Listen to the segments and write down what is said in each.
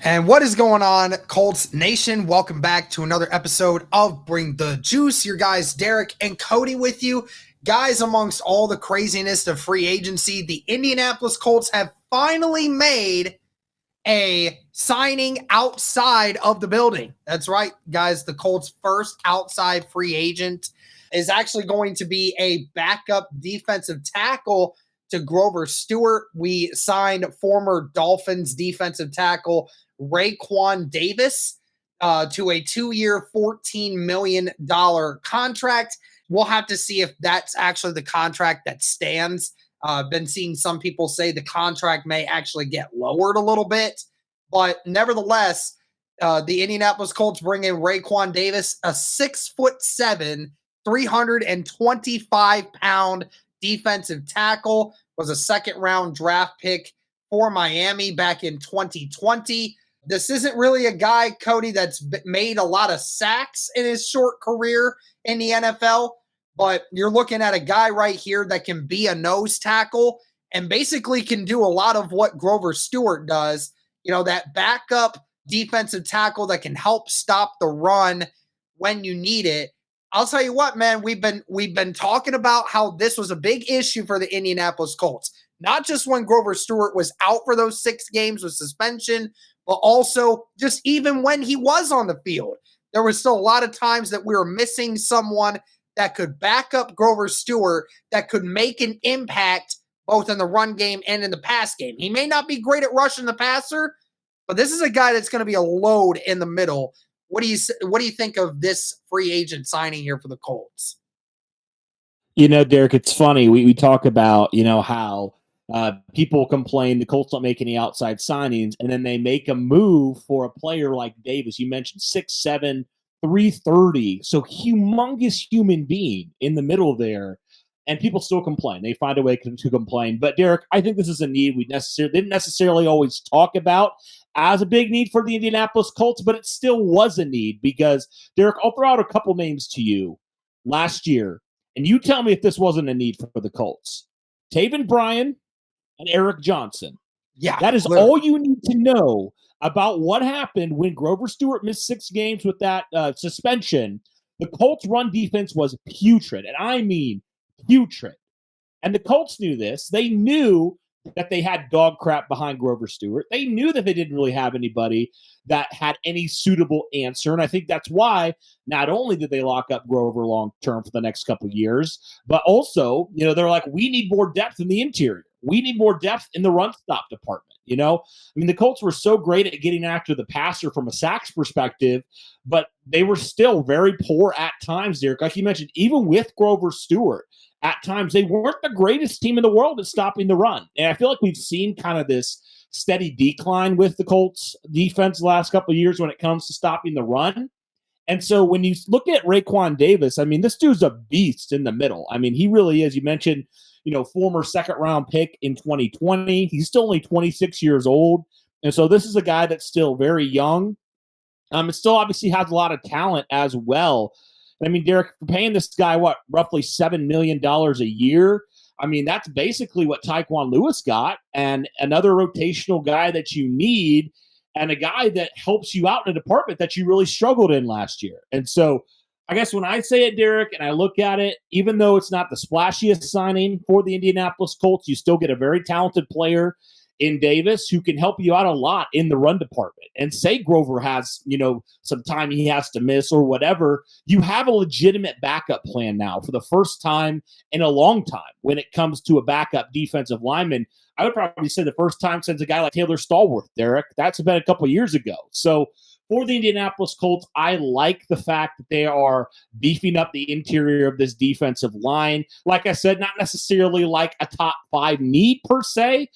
And what is going on, Colts Nation? Welcome back to another episode of Bring the Juice. Your guys, Derek and Cody, with you. Guys, amongst all the craziness of free agency, the Indianapolis Colts have finally made a signing outside of the building. That's right, guys. The Colts' first outside free agent is actually going to be a backup defensive tackle to Grover Stewart. We signed former Dolphins defensive tackle Rayquan Davis to a 2-year, $14 million contract. We'll have to see if that's actually the contract that stands. Been seeing some people say the contract may actually get lowered a little bit, but nevertheless, the Indianapolis Colts bring in Rayquan Davis, a 6'7", 325-pound defensive tackle, was a second-round draft pick for Miami back in 2020. This isn't really a guy, Cody, that's made a lot of sacks in his short career in the NFL, but you're looking at a guy right here that can be a nose tackle and basically can do a lot of what Grover Stewart does. You know, that backup defensive tackle that can help stop the run when you need it. I'll tell you what, man, we've been talking about how this was a big issue for the Indianapolis Colts. Not just when Grover Stewart was out for those 6 games with suspension, but also just even when he was on the field. There was still a lot of times that we were missing someone that could back up Grover Stewart, that could make an impact both in the run game and in the pass game. He may not be great at rushing the passer, but this is a guy that's going to be a load in the middle. What do you think of this free agent signing here for the Colts? You know, Derek, it's funny. We talk about, how people complain the Colts don't make any outside signings, and then they make a move for a player like Davis. You mentioned 6'7", 330, so humongous human being in the middle there, and people still complain. They find a way to complain. But, Derek, I think this is a need we didn't necessarily always talk about as a big need for the Indianapolis Colts, but it still was a need because, Derek, I'll throw out a couple names to you last year, and you tell me if this wasn't a need for the Colts. Taven Bryan and Eric Johnson. Yeah, that is literally all you need to know about what happened when Grover Stewart missed 6 games with that suspension. The Colts' run defense was putrid, and I mean putrid. And the Colts knew this. They knew that they had dog crap behind Grover Stewart. They knew that they didn't really have anybody that had any suitable answer. And I think that's why not only did they lock up Grover long-term for the next couple of years, but also, they're like, we need more depth in the interior. We need more depth in the run stop department. The Colts were so great at getting after the passer from a sacks perspective, but they were still very poor at times, Derek. Like you mentioned, even with Grover Stewart, at times they weren't the greatest team in the world at stopping the run. And I feel like we've seen kind of this steady decline with the Colts defense the last couple of years when it comes to stopping the run. And so when you look at Rayquan Davis, this dude's a beast in the middle. He really is. You mentioned, former second-round pick in 2020. He's still only 26 years old. And so this is a guy that's still very young. It still obviously has a lot of talent as well. Derek, paying this guy, roughly $7 million a year? That's basically what Tyquan Lewis got, and another rotational guy that you need, and a guy that helps you out in a department that you really struggled in last year. And so I guess when I say it, Derek, and I look at it, even though it's not the splashiest signing for the Indianapolis Colts, you still get a very talented player in Davis who can help you out a lot in the run department. And say Grover has, some time he has to miss or whatever, you have a legitimate backup plan now for the first time in a long time when it comes to a backup defensive lineman. I would probably say the first time since a guy like Taylor Stallworth, Derek. That's been a couple of years ago. So for the Indianapolis Colts, I like the fact that they are beefing up the interior of this defensive line. Like I said, not necessarily like a top 5 need per se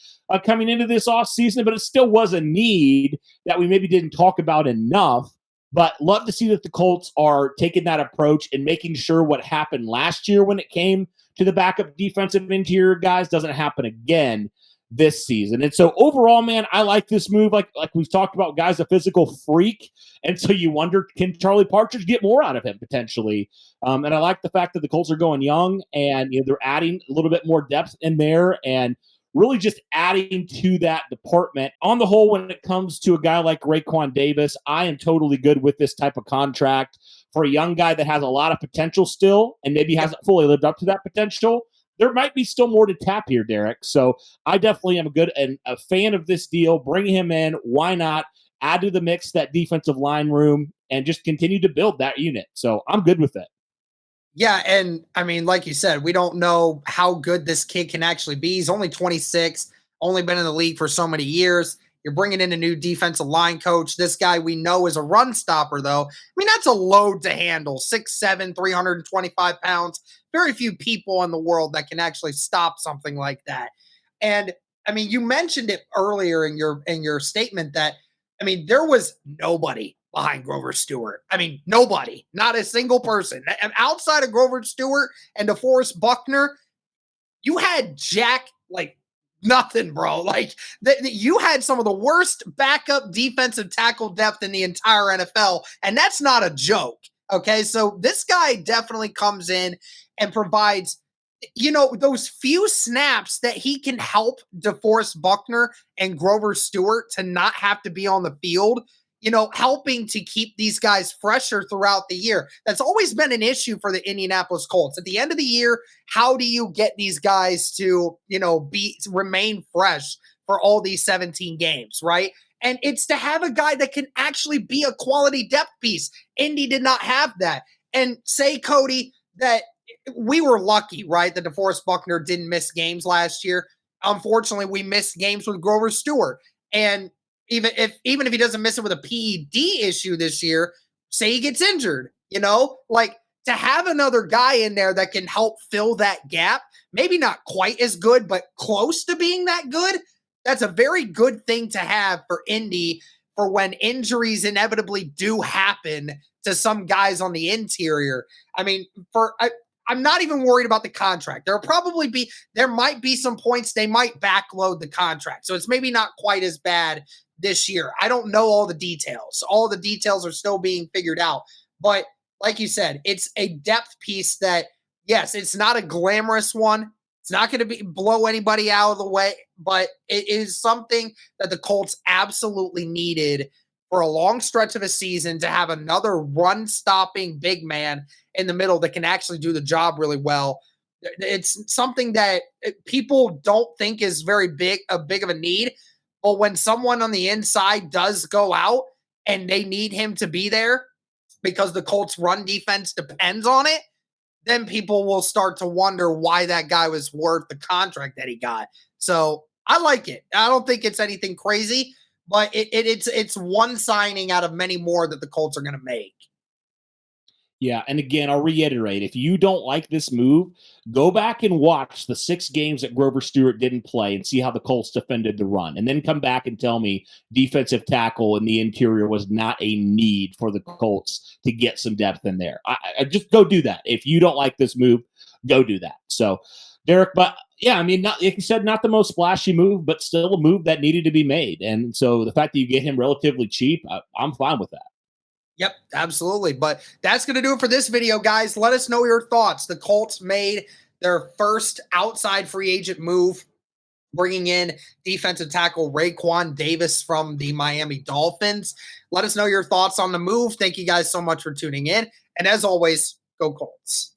coming into this offseason, but it still was a need that we maybe didn't talk about enough. But love to see that the Colts are taking that approach and making sure what happened last year when it came to the backup defensive interior guys doesn't happen again this season. And so overall, man, I like this move. Like we've talked about, guys, a physical freak. And so you wonder, can Charlie Partridge get more out of him potentially? And I like the fact that the Colts are going young and they're adding a little bit more depth in there. And really just adding to that department. On the whole, when it comes to a guy like Rayquan Davis, I am totally good with this type of contract for a young guy that has a lot of potential still and maybe hasn't fully lived up to that potential. There might be still more to tap here, Derek. So I definitely am a fan of this deal. Bring him in. Why not? Add to the mix that defensive line room and just continue to build that unit. So I'm good with it. Yeah, and I mean, like you said, we don't know how good this kid can actually be. He's only 26, only been in the league for so many years. You're bringing in a new defensive line coach. This guy we know is a run stopper, though. I mean, that's a load to handle. 6'7", 325 pounds. Very few people in the world that can actually stop something like that. And I mean, you mentioned it earlier in your statement that, I mean, there was nobody behind Grover Stewart. I mean, nobody, not a single person. And outside of Grover Stewart and DeForest Buckner, you had Jack like nothing, bro. Like you had some of the worst backup defensive tackle depth in the entire NFL, and that's not a joke. Okay, so this guy definitely comes in and provides, you know, those few snaps that he can help DeForest Buckner and Grover Stewart to not have to be on the field, you know, helping to keep these guys fresher throughout the year. That's always been an issue for the Indianapolis Colts. At the end of the year, how do you get these guys to, you know, remain fresh for all these 17 games, right? And it's to have a guy that can actually be a quality depth piece. Indy did not have that. And say, Cody, that we were lucky, right, that DeForest Buckner didn't miss games last year. Unfortunately, we missed games with Grover Stewart. And even if he doesn't miss it with a PED issue this year, say he gets injured, you know, like to have another guy in there that can help fill that gap, maybe not quite as good, but close to being that good. That's a very good thing to have for Indy for when injuries inevitably do happen to some guys on the interior. I mean, I'm not even worried about the contract. There might be some points they might backload the contract. So it's maybe not quite as bad this year. I don't know all the details. All the details are still being figured out. But like you said, it's a depth piece that, yes, it's not a glamorous one. It's not going to blow anybody out of the way, but it is something that the Colts absolutely needed for a long stretch of a season, to have another run-stopping big man in the middle that can actually do the job really well. It's something that people don't think is very big of a need, but when someone on the inside does go out and they need him to be there because the Colts' run defense depends on it, then people will start to wonder why that guy was worth the contract that he got. So I like it. I don't think it's anything crazy, but it's one signing out of many more that the Colts are going to make. Yeah, and again, I'll reiterate, if you don't like this move, go back and watch the 6 games that Grover Stewart didn't play and see how the Colts defended the run, and then come back and tell me defensive tackle in the interior was not a need for the Colts to get some depth in there. I just go do that. If you don't like this move, go do that. So, Derek, but yeah, I mean, like you said, not the most splashy move, but still a move that needed to be made. And so the fact that you get him relatively cheap, I'm fine with that. Yep, absolutely. But that's going to do it for this video, guys. Let us know your thoughts. The Colts made their first outside free agent move, bringing in defensive tackle Rayquan Davis from the Miami Dolphins. Let us know your thoughts on the move. Thank you guys so much for tuning in. And as always, go Colts.